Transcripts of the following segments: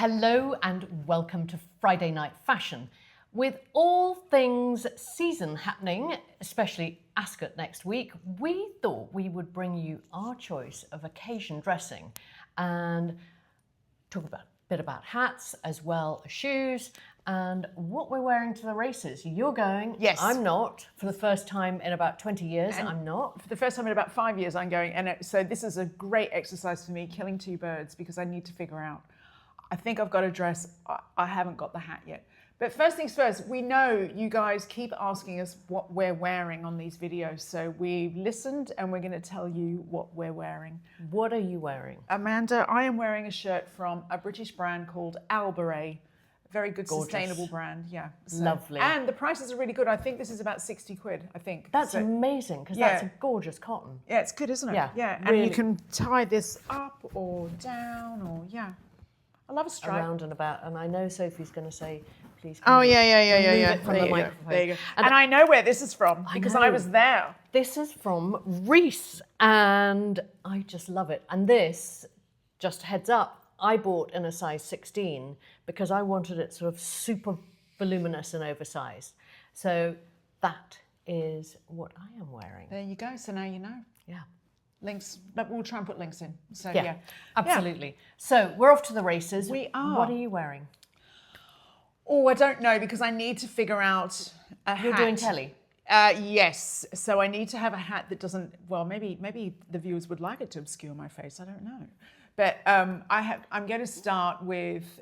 Hello and welcome to Friday Night Fashion. With all things season happening, especially Ascot next week, we thought we would bring you our choice of occasion dressing and talk a bit about hats as well as shoes and what we're wearing to the races. You're going, yes. I'm not. For the first time in about 20 years, And I'm not. For the first time in about 5 years, I'm going. And so this is a great exercise for me, killing two birds, because I need to figure out, I think I've got a dress, I haven't got the hat yet. But first things first, we know you guys keep asking us what we're wearing on these videos. So we've listened and we're going to tell you what we're wearing. What are you wearing? Amanda, I am wearing a shirt from a British brand called Alberet. Very good, Gorgeous. Sustainable brand, yeah. So, Lovely. And the prices are really good. I think this is about 60 quid, I think. That's amazing, because that's a gorgeous cotton. Yeah, it's good, isn't it? Yeah, Yeah, and really. you can tie this up or down or, yeah. I love a stripe. Around and about, and I know Sophie's going to say, please. Oh, remove yeah. it from There the you go. microphone. There you go. And I know where this is from because I know. was there. This is from Reese, and I just love it. And this, just heads up, I bought in a size 16 because I wanted it sort of super voluminous and oversized. So that is what I am wearing. There you go. So now you know. Yeah. Links, but we'll try and put links in. So Yeah, absolutely. So we're off to the races. We are. What are you wearing? Oh, I don't know because I need to figure out a hat. You're doing telly. Yes. So I need to have a hat that doesn't. Well, maybe the viewers would like it to obscure my face. I don't know. But I'm going to start with.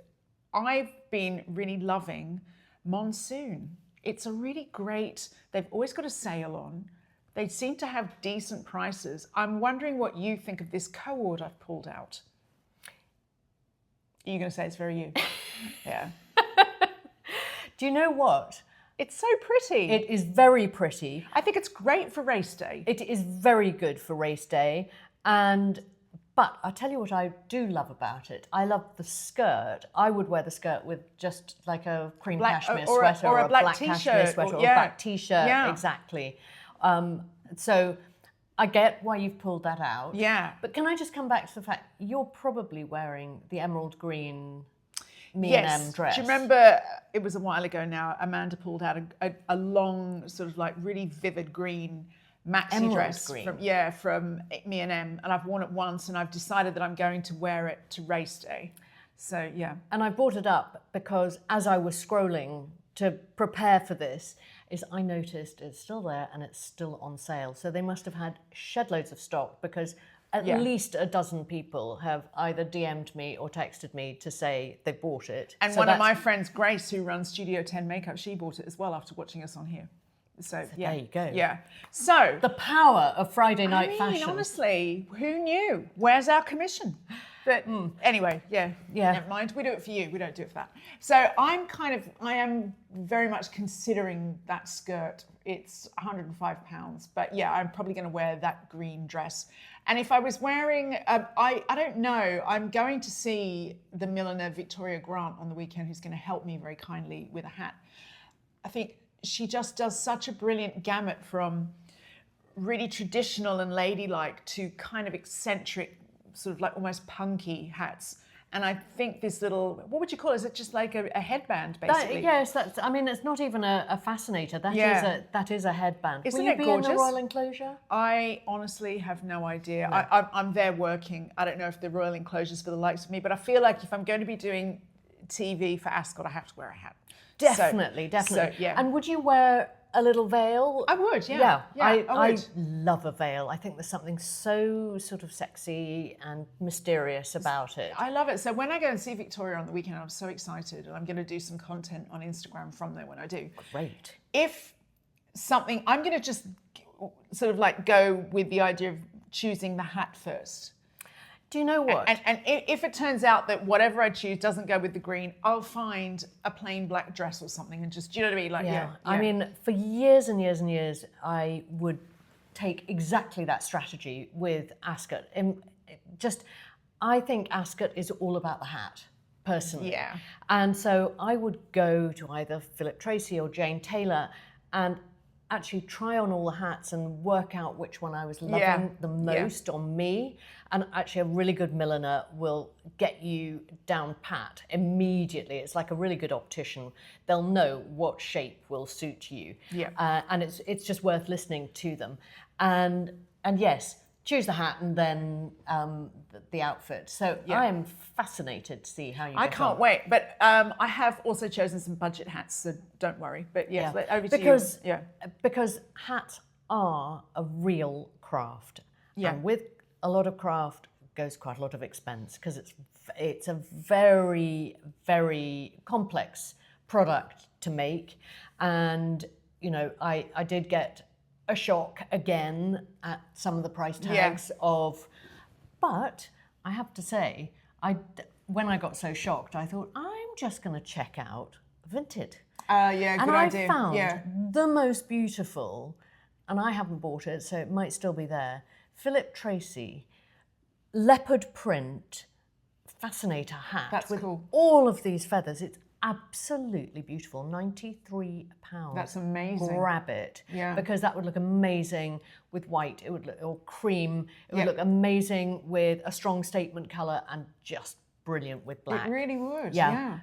I've been really loving Monsoon. It's a really great. They've always got a sale on. They seem to have decent prices. I'm wondering what you think of this Co-ord I've pulled out. Are you going to say it's very you? Yeah. Do you know what? It's so pretty. It is very pretty. I think it's great for race day. It is very good for race day. But I'll tell you what I do love about it. I love the skirt. I would wear the skirt with just like a cream cashmere sweater or a black cashmere t-shirt, sweater or a black t-shirt. Yeah. Exactly. So I get why you've pulled that out. Yeah. But can I just come back to the fact you're probably wearing the emerald green Yes. M dress. Do you remember, it was a while ago now, Amanda pulled out a long, sort of like really vivid green maxi Emerald dress green. from M, and I've worn it once and I've decided that I'm going to wear it to race day. So yeah. And I brought it up because as I was scrolling to prepare for this, I noticed it's still there and it's still on sale. So they must have had shed loads of stock because at least a dozen people have either DM'd me or texted me to say they bought it. And one of my friends, Grace, who runs Studio 10 Makeup, she bought it as well after watching us on here. So yeah. There you go. Yeah. So The power of Friday night fashion. honestly, who knew? Where's our commission? But anyway, yeah, never mind. We do it for you. We don't do it for that. So I am very much considering that skirt. It's £105, but yeah, I'm probably going to wear that green dress. And if I was wearing, I don't know, I'm going to see the milliner Victoria Grant on the weekend, who's going to help me very kindly with a hat. I think she just does such a brilliant gamut from really traditional and ladylike to kind of eccentric, sort of like almost punky hats. And I think this little, what would you call it? Is it just like a headband, basically? It's not even a fascinator. That is a headband. Isn't Will you it be gorgeous? in the Royal Enclosure? I honestly have no idea. No. I'm there working. I don't know if the Royal Enclosure's for the likes of me, but I feel like if I'm going to be doing TV for Ascot, I have to wear a hat. Definitely. So, yeah. And would you wear a little veil? I would, yeah. I love a veil. I think there's something so sort of sexy and mysterious about it. I love it. So when I go and see Victoria on the weekend, I'm so excited, and I'm going to do some content on Instagram from there when I do. Great. I'm going to just sort of like go with the idea of choosing the hat first. Do you know what? And if it turns out that whatever I choose doesn't go with the green, I'll find a plain black dress or something and just, do you know what I mean? Like, yeah. I mean, for years and years and years, I would take exactly that strategy with Ascot. I think Ascot is all about the hat, personally. Yeah. And so I would go to either Philip Treacy or Jane Taylor, and actually try on all the hats and work out which one I was loving the most on me. And actually a really good milliner will get you down pat immediately. It's like a really good optician. They'll know what shape will suit you. And it's just worth listening to them. And yes, choose the hat and then the outfit. So I am fascinated to see how you get on. I can't wait. But I have also chosen some budget hats, so don't worry. But yes, over to you. Because hats are a real craft. And with a lot of craft goes quite a lot of expense because it's a very, very complex product to make. And, you know, I did get a shock again at some of the price tags but I have to say, when I got so shocked, I thought, I'm just going to check out Vinted. Good idea. And I found the most beautiful, and I haven't bought it, so it might still be there, Philip Treacy leopard print fascinator hat. That's with cool. all of these feathers. It's absolutely beautiful. £93. That's amazing. Grab it. Because that would look amazing with white. It would look, or cream. It would look amazing with a strong statement colour and just brilliant with black. It really would.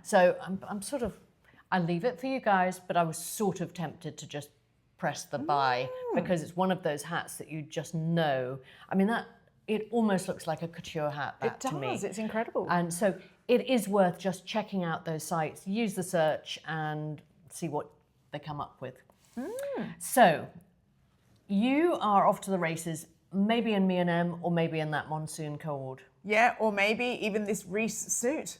So I'm sort of, I leave it for you guys, but I was sort of tempted to just press the buy because it's one of those hats that you just know. I mean, it almost looks like a couture hat. To me. It's incredible. And so it is worth just checking out those sites, use the search and see what they come up with. So you are off to the races, maybe in M&M or maybe in that Monsoon Co-ord. Yeah, or maybe even this Reese suit.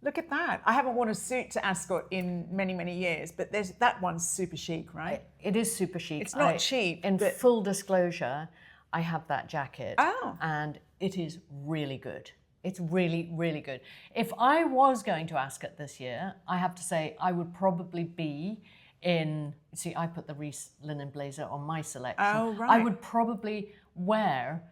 Look at that. I haven't worn a suit to Ascot in many, many years, but that one's super chic, right? It is super chic. It's not cheap. In full disclosure, I have that jacket and it is really good. It's really, really good. If I was going to Ascot this year, I have to say I would probably be in, see, I put the Reese linen blazer on my selection. Oh, right. I would probably wear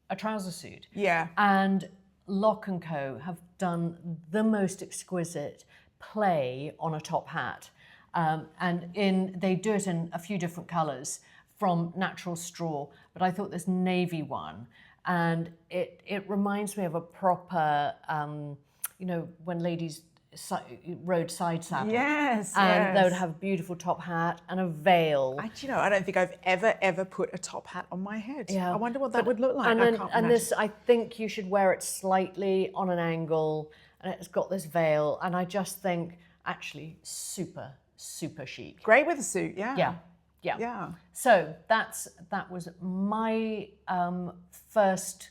a trouser suit. Yeah. And Lock & Co have done the most exquisite play on a top hat. And they do it in a few different colours from natural straw, but I thought this navy one, and it reminds me of a proper, you know, when ladies rode side saddle. Yes, and they would have a beautiful top hat and a veil. I don't think I've ever put a top hat on my head. Yeah. I wonder what that would look like. And this, I think you should wear it slightly on an angle, and it's got this veil, and I just think actually super, super chic. Great with a suit, Yeah. So that was my first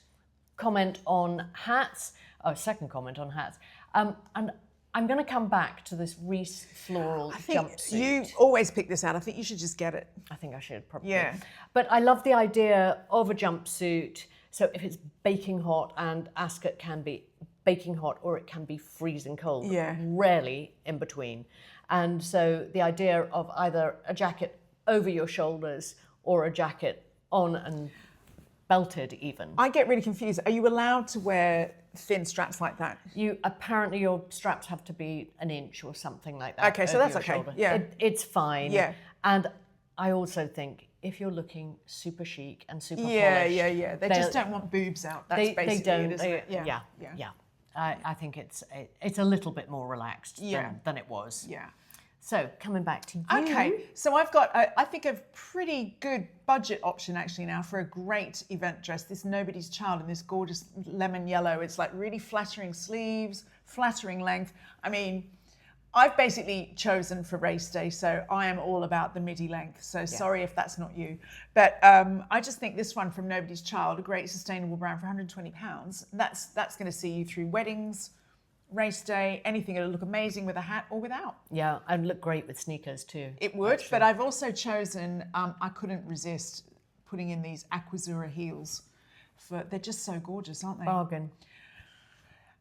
comment on hats. Oh, second comment on hats. And I'm going to come back to this Reese floral jumpsuit. You always pick this out. I think you should just get it. I think I should probably. Yeah. But I love the idea of a jumpsuit. So if it's baking hot, and Ascot can be baking hot or it can be freezing cold. Yeah. Rarely in between. And so the idea of either a jacket over your shoulders or a jacket on and belted even. I get really confused. Are you allowed to wear thin straps like that? Apparently your straps have to be an inch or something like that. Okay, so that's okay. Shoulder. Yeah. It's fine. Yeah. And I also think if you're looking super chic and super polished. Yeah. They just don't want boobs out. That's basically they don't. it, isn't it? Yeah. I think it's a little bit more relaxed than it was. Yeah. So coming back to you. Okay, so I've got, I think, a pretty good budget option actually now for a great event dress. This Nobody's Child in this gorgeous lemon yellow. It's like really flattering sleeves, flattering length. I mean, I've basically chosen for race day, so I am all about the midi length. So sorry if that's not you. But I just think this one from Nobody's Child, a great sustainable brand for £120, that's going to see you through weddings, race day, anything. It'll look amazing with a hat or without. Yeah, and look great with sneakers too. It would, actually. But I've also chosen, I couldn't resist putting in these Aquazzura heels. They're just so gorgeous, aren't they? Bargain.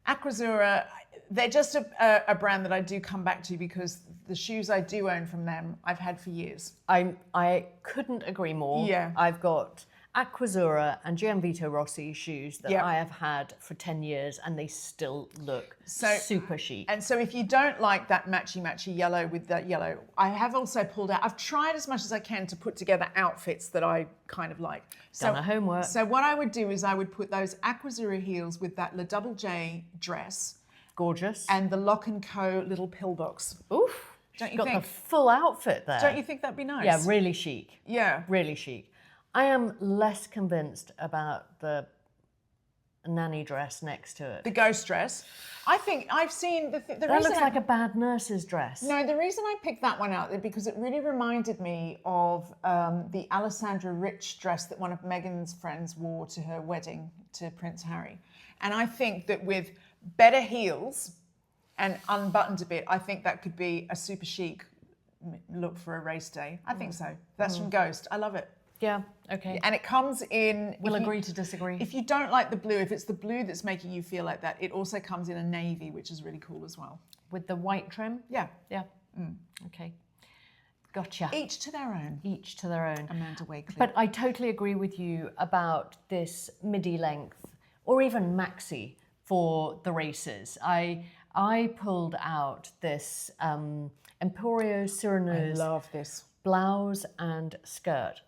Aquazzura, they're just a brand that I do come back to because the shoes I do own from them, I've had for years. I couldn't agree more. Yeah. I've got Aquazzura and Gianvito Rossi shoes that Yep. I have had for 10 years and they still look super chic. And so if you don't like that matchy yellow with that yellow, I have also pulled out, I've tried as much as I can to put together outfits that I kind of like. Done our homework. So what I would do is I would put those Aquazzura heels with that Le Double J dress. Gorgeous. And the Lock & Co little pillbox. Oof. Don't you got think? the full outfit there. Don't you think that'd be nice? Yeah, really chic. Yeah. Really chic. I am less convinced about the nanny dress next to it. The ghost dress. I think I've seen the That reason looks like a bad nurse's dress. No, the reason I picked that one out is because it really reminded me of the Alessandra Rich dress that one of Meghan's friends wore to her wedding to Prince Harry. And I think that with better heels and unbuttoned a bit, I think that could be a super chic look for a race day. I think so. That's from Ghost. I love it. Yeah, okay. And it comes in... We'll agree to disagree. If you don't like the blue, if it's the blue that's making you feel like that, it also comes in a navy, which is really cool as well. With the white trim? Yeah. Yeah. Okay. Gotcha. Each to their own. Each to their own. Amanda Wakeley. But I totally agree with you about this midi length or even maxi for the races. I pulled out this Emporio Sireneuse I love this. blouse and skirt.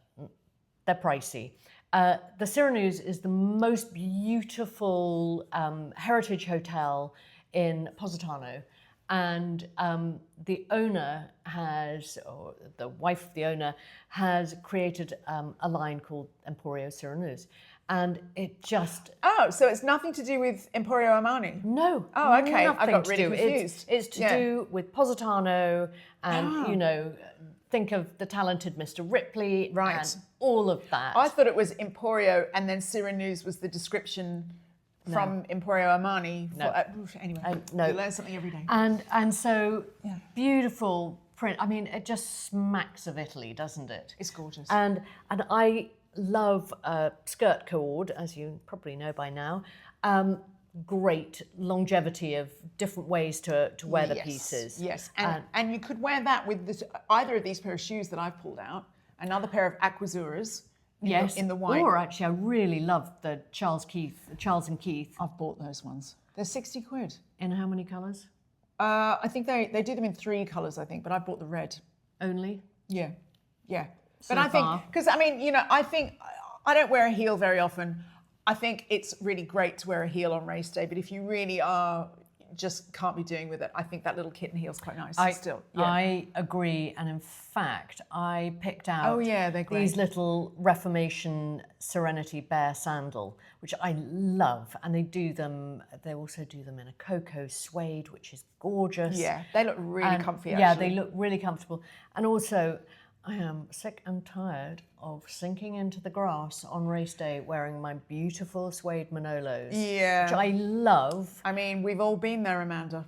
They're pricey. The Sireneuse is the most beautiful heritage hotel in Positano. And the owner has, or the wife of the owner, has created a line called Emporio Sireneuse. And it just... Oh, so it's nothing to do with Emporio Armani? No. Oh, okay. I nothing got to really do. confused. It's to do with Positano and, you know, think of the talented Mr. Ripley and all of that. I thought it was Emporio and then Sireneuse was the description from Emporio Armani. No. Anyway, no. you learn something every day. And so beautiful print. I mean, it just smacks of Italy, doesn't it? It's gorgeous. And I love Ascot Co-ord, as you probably know by now. Great longevity of different ways to wear the pieces. Yes, and you could wear that with this, either of these pair of shoes that I've pulled out, another pair of Aquazzuras in the white. Or actually, I really love the Charles and Keith. I've bought those ones. They're 60 quid. In how many colours? I think they do them in 3 colours, I think, but I bought the red. Only? Yeah. So But I think, far. because I mean, you know, I think, I don't wear a heel very often. I think it's really great to wear a heel on race day, but if you really are, just can't be doing with it, I think that little kitten heel's quite nice still. Yeah. I agree, and in fact, I picked out they're great. these little Reformation Serenity bare sandal, which I love, and they also do them in a cocoa suede, which is gorgeous. Yeah, they look really comfy, actually. Yeah, they look really comfortable. And also, I am sick and tired of sinking into the grass on race day wearing my beautiful suede Manolos, which I love. I mean, we've all been there, Amanda.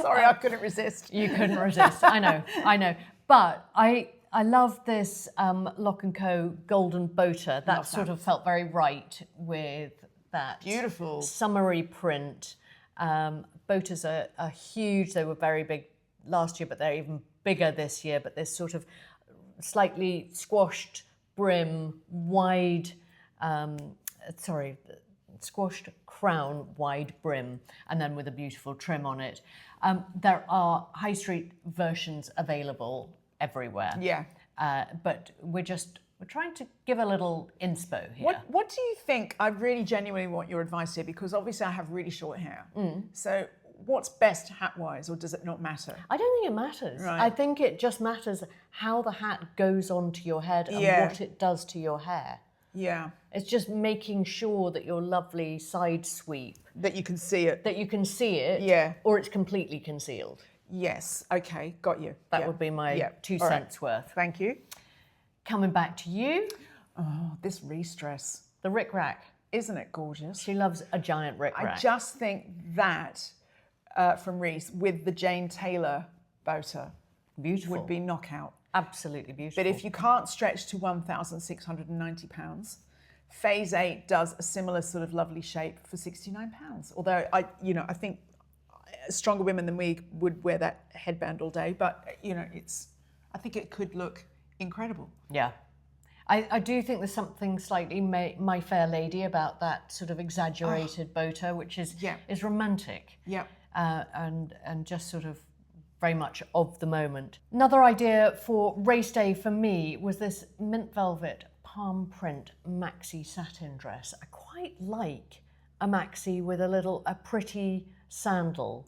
Sorry, I couldn't resist. You couldn't resist. I know. But I love this Lock & Co golden boater. That sort of felt very right with that Beautiful summery print. Boaters are huge. They were very big last year, but they're even bigger this year. But this sort of slightly squashed brim, squashed crown, wide brim, and then with a beautiful trim on it. There are high street versions available everywhere. Yeah. But we're trying to give a little inspo here. What do you think? I really genuinely want your advice here, because obviously I have really short hair. So what's best hat-wise, or does it not matter? I don't think it matters. Right. I think it just matters how the hat goes onto your head and what it does to your hair. Yeah. It's just making sure that your lovely side sweep... That you can see it. That you can see it, or it's completely concealed. Yes, okay, got you. That would be my 2 cents worth. Thank you. Coming back to you. Oh, this Reese dress. The rick-rack. Isn't it gorgeous? She loves a giant rick-rack. I just think that from Reese with the Jane Taylor boater would be knockout. Absolutely beautiful. But if you can't stretch to £1,690, Phase 8 does a similar sort of lovely shape for £69. Although I think stronger women than we would wear that headband all day. But I think it could look incredible. Yeah. I do think there's something slightly My Fair Lady about that sort of exaggerated boater, which is romantic. Yeah. And just sort of very much of the moment. Another idea for race day for me was this mint velvet palm print maxi satin dress. I quite like a maxi with a pretty sandal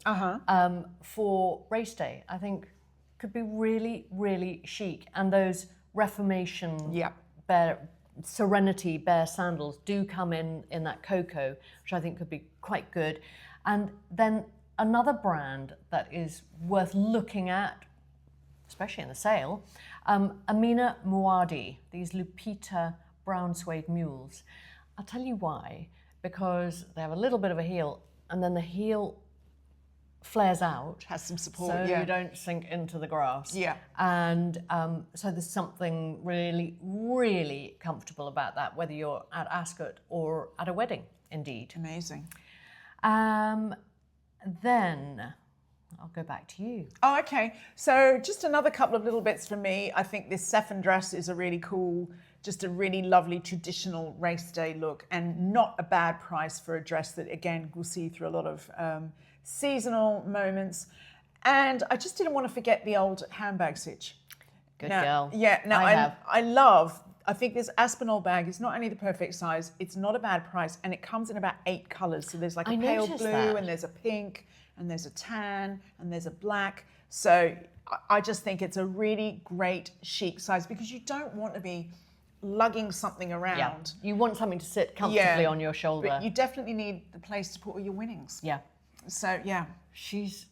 for race day. I think could be really, really chic. And those Reformation Serenity bare sandals do come in that cocoa, which I think could be quite good. And then another brand that is worth looking at, especially in the sale, Amina Muaddi, these Lupita brown suede mules. I'll tell you why, because they have a little bit of a heel, and then the heel flares out. Has some support, so you don't sink into the grass. Yeah. And so there's something really, really comfortable about that, whether you're at Ascot or at a wedding, indeed. Amazing. Then I'll go back to you. Oh, okay. So just another couple of little bits for me. I think this saffron dress is a really cool, just a really lovely traditional race day look, and not a bad price for a dress that, again, we'll see through a lot of seasonal moments. And I just didn't want to forget the old handbag stitch. Good girl. Yeah, no, I think this Aspinall bag is not only the perfect size, it's not a bad price, and it comes in about 8 colours. So there's like a pale blue, and there's a pink, and there's a tan, and there's a black. So I just think it's a really great chic size, because you don't want to be lugging something around. Yeah. You want something to sit comfortably on your shoulder. But you definitely need the place to put all your winnings. Yeah. So, yeah. She's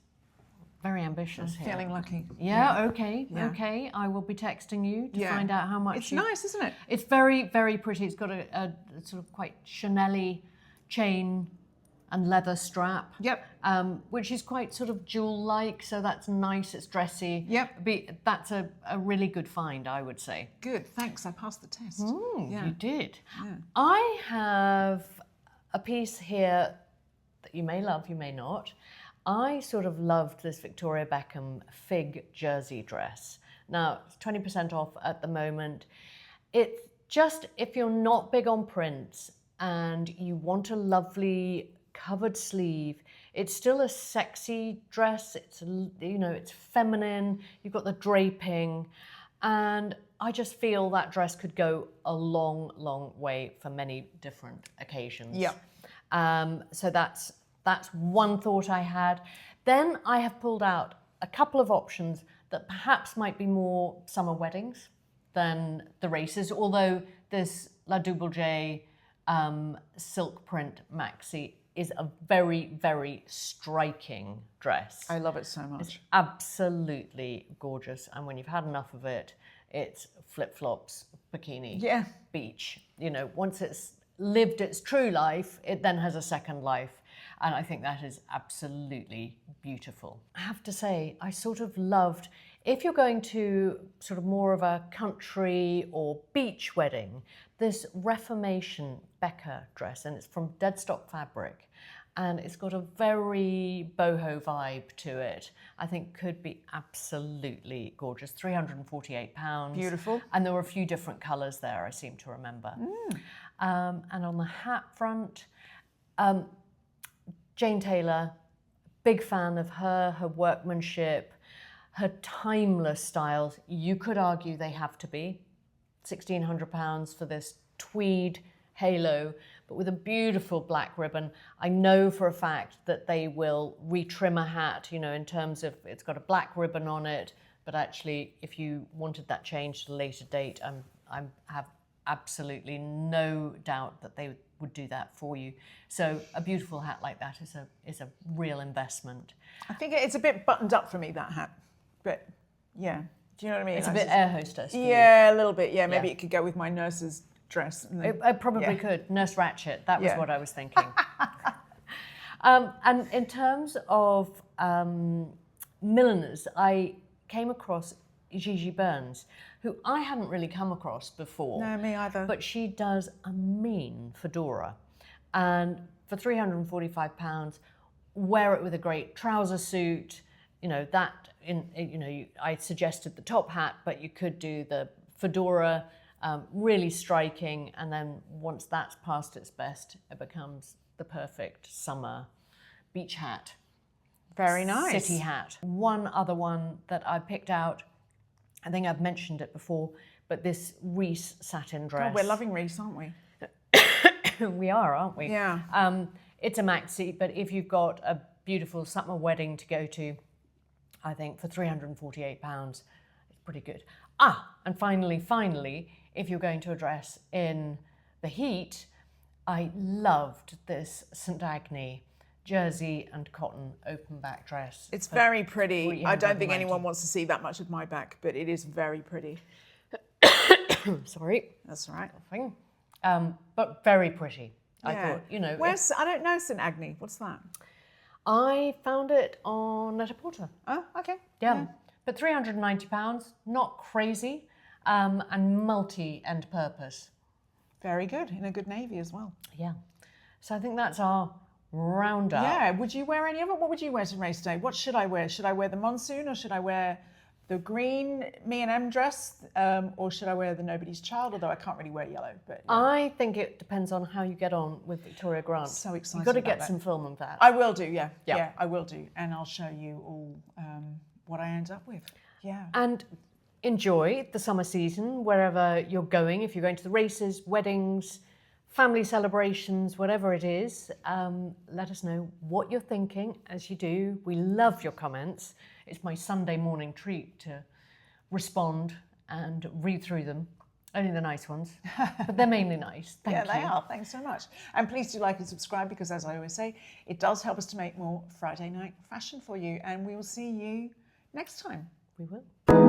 very ambitious here. Feeling lucky. Yeah, okay, okay. I will be texting you to find out how much. It's nice, isn't it? It's very, very pretty. It's got a sort of quite Chanel-y chain and leather strap. Yep. Which is quite sort of jewel-like, so that's nice. It's dressy. Yep. That's a really good find, I would say. Good, thanks. I passed the test. You did. Yeah. I have a piece here that you may love, you may not. I sort of loved this Victoria Beckham fig jersey dress. Now, it's 20% off at the moment. It's just, if you're not big on prints and you want a lovely covered sleeve, it's still a sexy dress. It's, it's feminine. You've got the draping. And I just feel that dress could go a long, long way for many different occasions. Yeah. So that's one thought I had. Then I have pulled out a couple of options that perhaps might be more summer weddings than the races, although this La Double J silk print maxi is a very, very striking dress. I love it so much. It's absolutely gorgeous. And when you've had enough of it, it's flip-flops, bikini, beach. Once it's lived its true life, it then has a second life. And I think that is absolutely beautiful. I have to say, I sort of loved, if you're going to sort of more of a country or beach wedding, this Reformation Becca dress, and it's from deadstock fabric, and it's got a very boho vibe to it. I think could be absolutely gorgeous. £348. Beautiful. And there were a few different colours there, I seem to remember. And on the hat front, Jane Taylor, big fan of her workmanship, her timeless styles. You could argue they have to be. £1,600 for this tweed halo, but with a beautiful black ribbon. I know for a fact that they will retrim a hat, in terms of it's got a black ribbon on it, but actually if you wanted that changed at a later date, I have absolutely no doubt that they would do that for you. So a beautiful hat like that is a real investment. I think it's a bit buttoned up for me, that hat, but yeah. Do you know what I mean? It's a bit air hostess. Yeah, a little bit. Yeah, maybe it could go with my nurse's dress. And then, it probably could. Nurse Ratchet. That was what I was thinking. And in terms of milliners, I came across Gigi Burns, who I hadn't really come across before. No, me either. But she does a mean fedora. And for £345, wear it with a great trouser suit. I suggested the top hat, but you could do the Fedora, really striking. And then once that's past its best, it becomes the perfect summer beach hat. Very nice. City hat. One other one that I picked out, I think I've mentioned it before, but this Reese satin dress. Oh, we're loving Reese, aren't we? We are, aren't we? Yeah. It's a maxi, but if you've got a beautiful summer wedding to go to, I think for £348, it's pretty good. And finally, if you're going to a dress in the heat, I loved this St. Agni jersey and cotton open back dress. It's very pretty. I don't think anyone wants to see that much of my back, but it is very pretty. Sorry. That's all right. But very pretty. Yeah. I thought, you know. Where's, I don't know St. Agni. What's that? I found it on Net-a-Porter. Oh, okay. Yeah. But £390, not crazy, and multi-end purpose. Very good. In a good navy as well. Yeah. So I think that's our roundup. Yeah. Would you wear any of it? What would you wear to race day? What should I wear? Should I wear the Monsoon or should I wear the green M dress, or should I wear the Nobody's Child? Although I can't really wear yellow. But yeah. I think it depends on how you get on with Victoria Grant. So excited. You've got to about get that. some film of that. I will do. Yeah, I will do, and I'll show you all what I end up with. Yeah. And enjoy the summer season wherever you're going. If you're going to the races, weddings, family celebrations, whatever it is, let us know what you're thinking as you do. We love your comments. It's my Sunday morning treat to respond and read through them. Only the nice ones, but they're mainly nice. Thank you. Yeah, they are. Thanks so much. And please do like and subscribe because, as I always say, it does help us to make more Friday night fashion for you. And we will see you next time. We will.